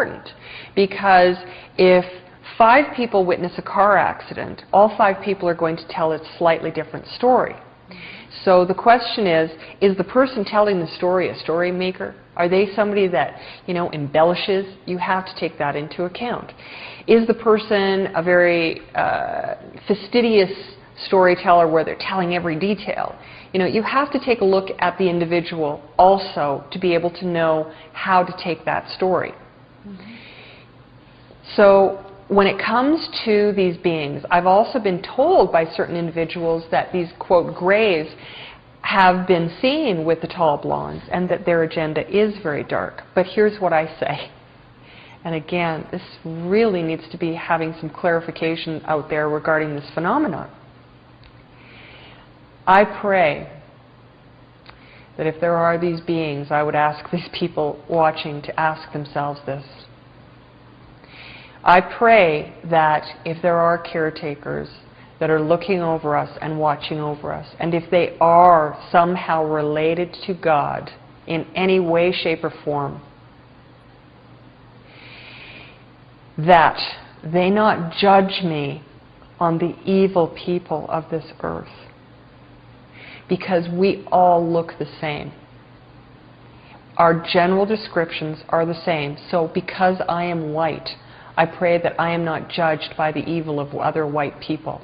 important, because if 5 people witness a car accident, all 5 people are going to tell a slightly different story. So the question is the person telling the story a story maker? Are they somebody that, embellishes? You have to take that into account. Is the person a very fastidious storyteller where they're telling every detail? You have to take a look at the individual also to be able to know how to take that story. So when it comes to these beings, I've also been told by certain individuals that these, quote, greys have been seen with the tall blondes and that their agenda is very dark. But here's what I say. And again, this really needs to be having some clarification out there regarding this phenomenon. I pray that if there are these beings, I would ask these people watching to ask themselves this. I pray that if there are caretakers that are looking over us and watching over us, and if they are somehow related to God in any way, shape, or form, that they not judge me on the evil people of this earth, because we all look the same. Our general descriptions are the same. So because I am white, I pray that I am not judged by the evil of other white people.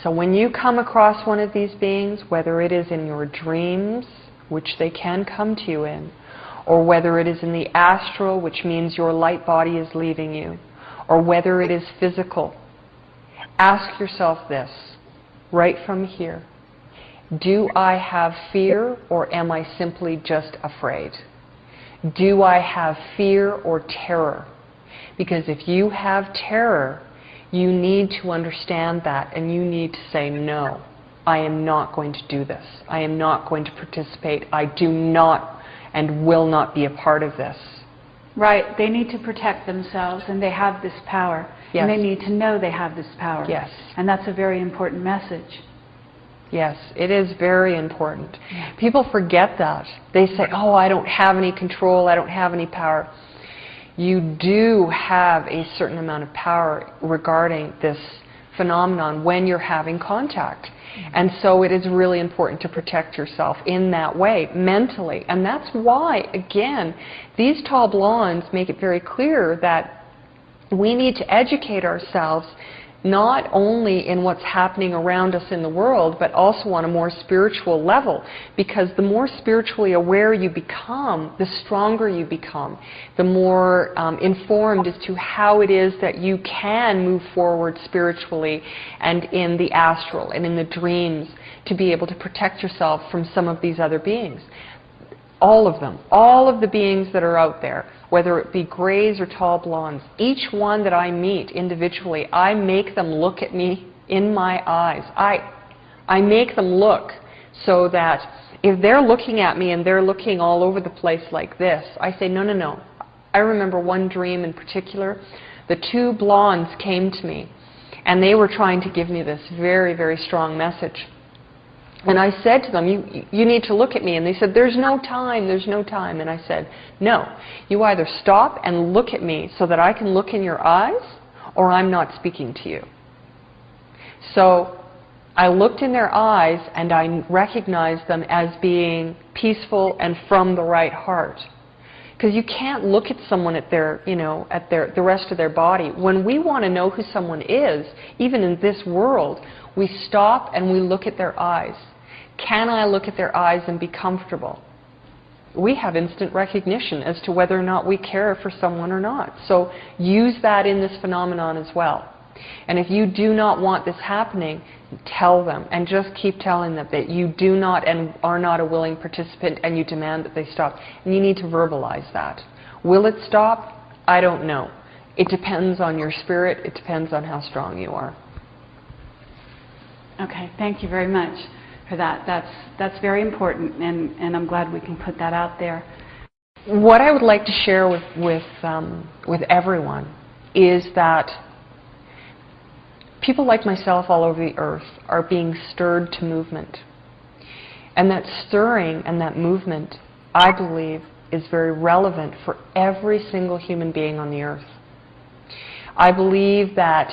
So when you come across one of these beings, whether it is in your dreams, which they can come to you in, or whether it is in the astral, which means your light body is leaving you, or whether it is physical, ask yourself this, right from here. Do I have fear, or am I simply just afraid? Do I have fear or terror? Because if you have terror, you need to understand that, and you need to say, no, I am not going to do this. I am not going to participate. I do not and will not be a part of this. Right. They need to protect themselves, and they have this power. Yes. And they need to know they have this power. Yes. And that's a very important message. Yes, it is very important. People forget that. They say, oh, I don't have any control, I don't have any power. You do have a certain amount of power regarding this phenomenon when you're having contact. And so it is really important to protect yourself in that way, mentally. And that's why, again, these tall blondes make it very clear that we need to educate ourselves not only in what's happening around us in the world, but also on a more spiritual level. Because the more spiritually aware you become, the stronger you become, the more informed as to how it is that you can move forward spiritually and in the astral and in the dreams to be able to protect yourself from some of these other beings. All of them, all of the beings that are out there, whether it be grays or tall blondes, each one that I meet individually, I make them look at me in my eyes. I make them look so that if they're looking at me and they're looking all over the place like this, I say, no, no, no. I remember one dream in particular. The 2 blondes came to me, and they were trying to give me this very, very strong message. And I said to them, you need to look at me. And they said, there's no time, there's no time. And I said, no, you either stop and look at me so that I can look in your eyes, or I'm not speaking to you. So I looked in their eyes, and I recognized them as being peaceful and from the right heart. Because you can't look at someone at their, the rest of their body. When we want to know who someone is, even in this world, we stop and we look at their eyes. Can I look at their eyes and be comfortable? We have instant recognition as to whether or not we care for someone or not. So use that in this phenomenon as well. And if you do not want this happening, tell them, and just keep telling them that you do not and are not a willing participant, and you demand that they stop. And you need to verbalize that. Will it stop? I don't know. It depends on your spirit. It depends on how strong you are. Okay, thank you very much for that. That's very important, and I'm glad we can put that out there. What I would like to share with everyone is that people like myself all over the earth are being stirred to movement. And that stirring and that movement, I believe, is very relevant for every single human being on the earth. I believe that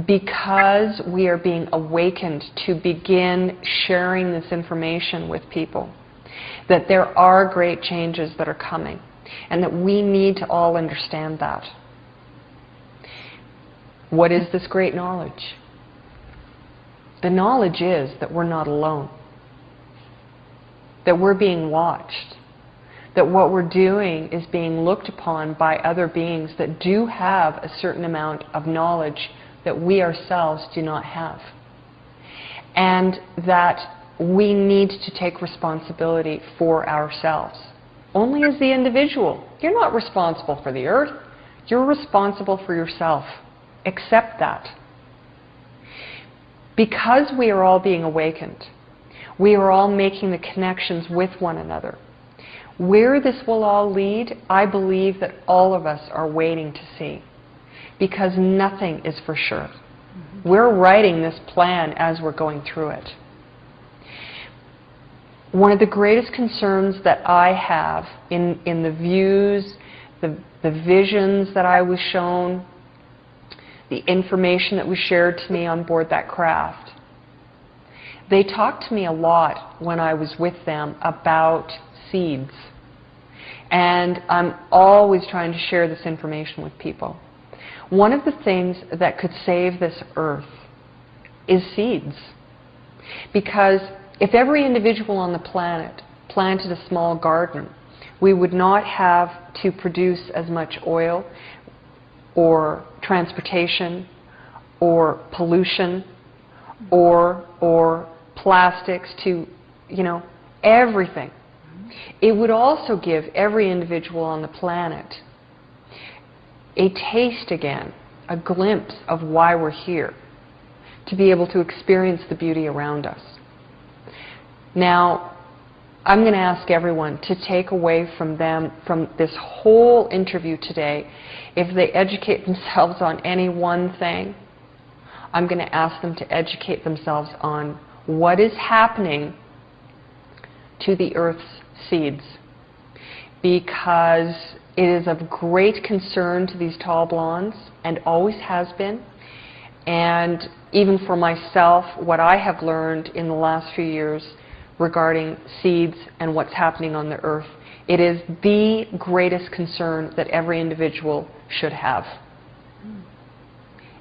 because we are being awakened to begin sharing this information with people, that there are great changes that are coming, and that we need to all understand that. What is this great knowledge? The knowledge is that we're not alone, that we're being watched, that what we're doing is being looked upon by other beings that do have a certain amount of knowledge that we ourselves do not have. And that we need to take responsibility for ourselves. Only as the individual. You're not responsible for the earth. You're responsible for yourself. Accept that. Because we are all being awakened, we are all making the connections with one another. Where this will all lead, I believe that all of us are waiting to see. Because nothing is for sure. We're writing this plan as we're going through it. One of the greatest concerns that I have in the views, the visions that I was shown, the information that was shared to me on board that craft, they talked to me a lot when I was with them about seeds. And I'm always trying to share this information with people. One of the things that could save this earth is seeds. Because if every individual on the planet planted a small garden, we would not have to produce as much oil or transportation or pollution or plastics to, everything. It would also give every individual on the planet a taste again, a glimpse of why we're here, to be able to experience the beauty around us. Now, I'm going to ask everyone to take away from this whole interview today, if they educate themselves on any one thing, I'm going to ask them to educate themselves on what is happening to the Earth's seeds. Because it is of great concern to these tall blondes, and always has been. And even for myself, what I have learned in the last few years regarding seeds and what's happening on the earth, it is the greatest concern that every individual should have.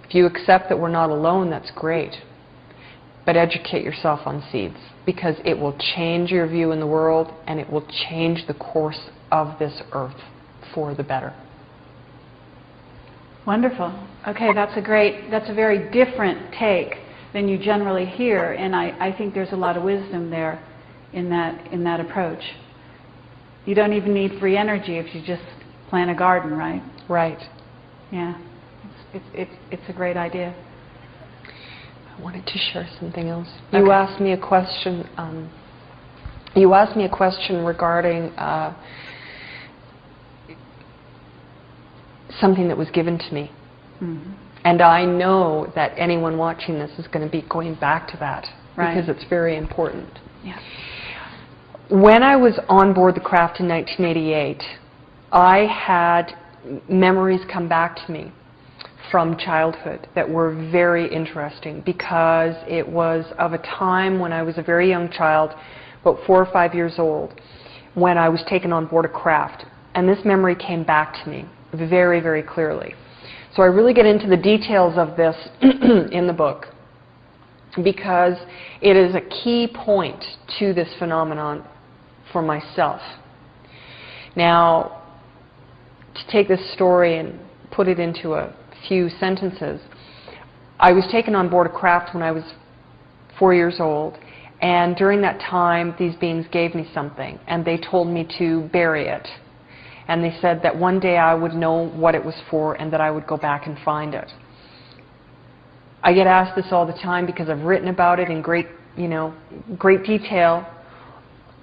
If you accept that we're not alone, that's great. But educate yourself on seeds, because it will change your view in the world, and it will change the course of this earth for the better. Wonderful. Okay, that's a very different take than you generally hear, and I think there's a lot of wisdom there in that approach. You don't even need free energy if you just plant a garden, right? Right. Yeah, it's a great idea. I wanted to share something else. Okay. You asked me a question. You asked me a question regarding something that was given to me. Mm-hmm. And I know that anyone watching this is going to be going back to that, right, because it's very important. Yeah. When I was on board the craft in 1988, I had memories come back to me from childhood that were very interesting, because it was of a time when I was a very young child, about 4 or 5 years old, when I was taken on board a craft. And this memory came back to me very, very clearly. So I really get into the details of this in the book, because it is a key point to this phenomenon for myself. Now, to take this story and put it into a few sentences, I was taken on board a craft when I was 4 years old, and during that time these beings gave me something, and they told me to bury it. And they said that one day I would know what it was for, and that I would go back and find it. I get asked this all the time because I've written about it in great detail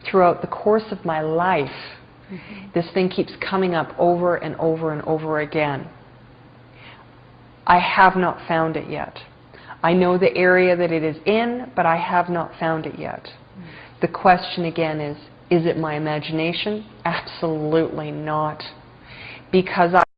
throughout the course of my life. Mm-hmm. This thing keeps coming up over and over and over again. I have not found it yet. I know the area that it is in, but I have not found it yet. Mm-hmm. The question again is Is it my imagination? Absolutely not. Because